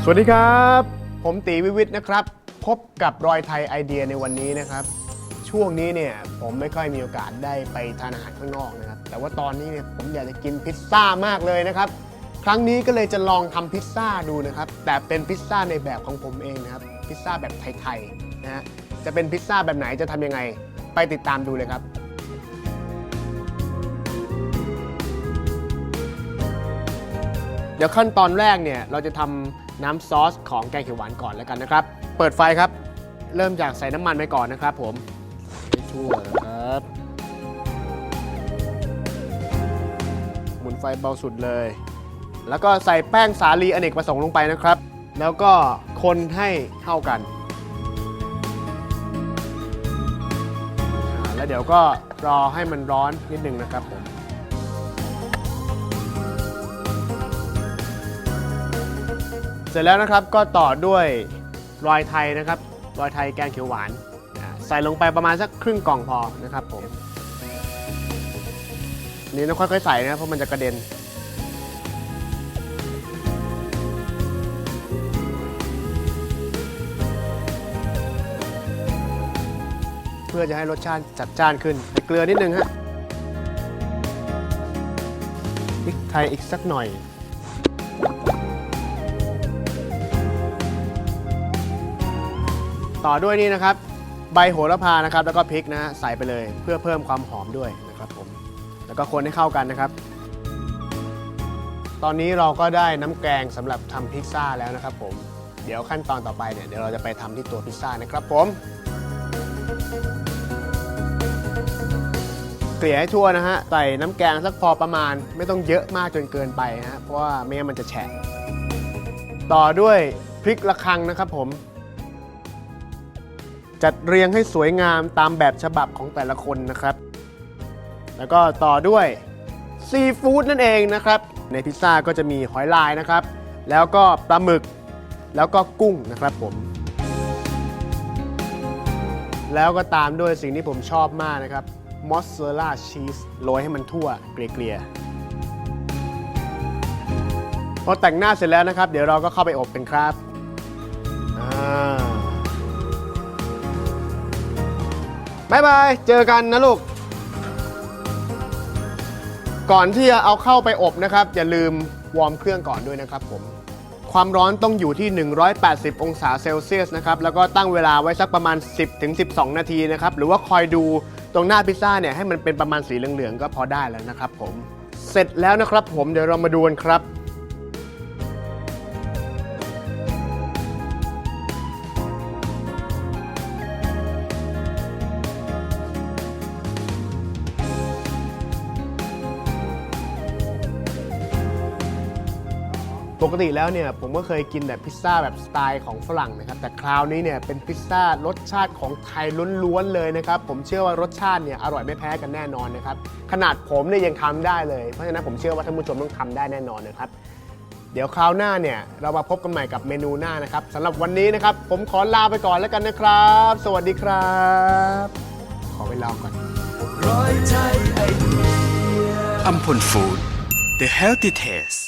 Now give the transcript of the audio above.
สวัสดีครับผมตีวิวิทย์นะครับพบกับรอยไทยไอเดียในวันนี้นะครับช่วงนี้เนี่ยผมไม่ค่อยมีโอกาสได้ไปทานอาหารข้างนอกนะครับแต่ว่าตอนนี้เนี่ยผมอยากจะกินพิซซ่ามากเลยนะครับครั้งนี้ก็เลยจะลองทำพิซซ่าดูนะครับแต่เป็นพิซซ่าในแบบของผมเองนะครับพิซซ่าแบบไทยๆนะฮะจะเป็นพิซซ่าแบบไหนจะทำยังไงไปติดตามดูเลยครับเดี๋ยวขั้นตอนแรกเนี่ยเราจะทำน้ำซอสของแกงเขียวหวานก่อนแล้วกันนะครับเปิดไฟครับเริ่มจากใส่น้ำมันไปก่อนนะครับผมให้ทั่วนะครับหมุนไฟเบาสุดเลยแล้วก็ใส่แป้งสาลีอเนกประสงค์ลงไปนะครับแล้วก็คนให้เข้ากันแล้วเดี๋ยวก็รอให้มันร้อนนิดนึงนะครับผมเสร็จแล้วนะครับก็ต่อด้วยรอยไทยนะครับรอยไทยแกงเขียวหวานใส่ลงไปประมาณสักครึ่งกล่องพอนะครับผมนี่ต้องค่อยๆใส่นะเพราะมันจะกระเด็นเพื่อจะให้รสชาติจัดจ้านขึ้นใส่เกลือนิดนึงฮะพริกไทยอีกสักหน่อยต่อด้วยนี่นะครับใบโหระพานะครับแล้วก็พริกนะฮะใส่ไปเลยเพื่อเพิ่มความหอมด้วยนะครับผมแล้วก็คนให้เข้ากันนะครับตอนนี้เราก็ได้น้ำแกงสำหรับทำพิซซ่าแล้วนะครับผมเดี๋ยวขั้นตอนต่อไปเนี่ยเดี๋ยวเราจะไปทำที่ตัวพิซซ่านะครับผมเกลี่ยให้ทั่วนะฮะใส่น้ำแกงสักพอประมาณไม่ต้องเยอะมากจนเกินไปนะฮะเพราะว่าไม่งั้นมันจะแฉะต่อด้วยพริกระฆังนะครับผมจัดเรียงให้สวยงามตามแบบฉบับของแต่ละคนนะครับแล้วก็ต่อด้วยซีฟู้ดนั่นเองนะครับในพิซซ่าก็จะมีหอยลายนะครับแล้วก็ปลาหมึกแล้วก็กุ้งนะครับผมแล้วก็ตามด้วยสิ่งที่ผมชอบมากนะครับมอสซาเรลล่าชีสโรยให้มันทั่วเกลี่ยๆพอแต่งหน้าเสร็จแล้วนะครับเดี๋ยวเราก็เข้าไปอบกันครับบ๊ายบายเจอกันนะลูกก่อนที่จะเอาเข้าไปอบนะครับอย่าลืมวอร์มเครื่องก่อนด้วยนะครับผมความร้อนต้องอยู่ที่180องศาเซลเซียสนะครับแล้วก็ตั้งเวลาไว้สักประมาณ 10-12 นาทีนะครับหรือว่าคอยดูตรงหน้าพิซซ่าเนี่ยให้มันเป็นประมาณสีเหลืองๆก็พอได้แล้วนะครับผมเสร็จแล้วนะครับผมเดี๋ยวเรามาดูกันครับปกติแล้วเนี่ยผมก็เคยกินแบบพิซซ่าแบบสไตล์ของฝรั่งนะครับแต่คราวนี้เนี่ยเป็นพิซซ่ารสชาติของไทยล้วนๆเลยนะครับผมเชื่อว่ารสชาติเนี่ยอร่อยไม่แพ้กันแน่นอนนะครับขนาดผมเนี่ยยังทำได้เลยเพราะฉะนั้นผมเชื่อว่าท่านผู้ชมต้องทำได้แน่นอนนะครับเดี๋ยวคราวหน้าเนี่ยเรามาพบกันใหม่กับเมนูหน้านะครับสำหรับวันนี้นะครับผมขอลาไปก่อนแล้วกันนะครับสวัสดีครับขอไปลองก่อนอัมพลฟู้ด The Healthy Taste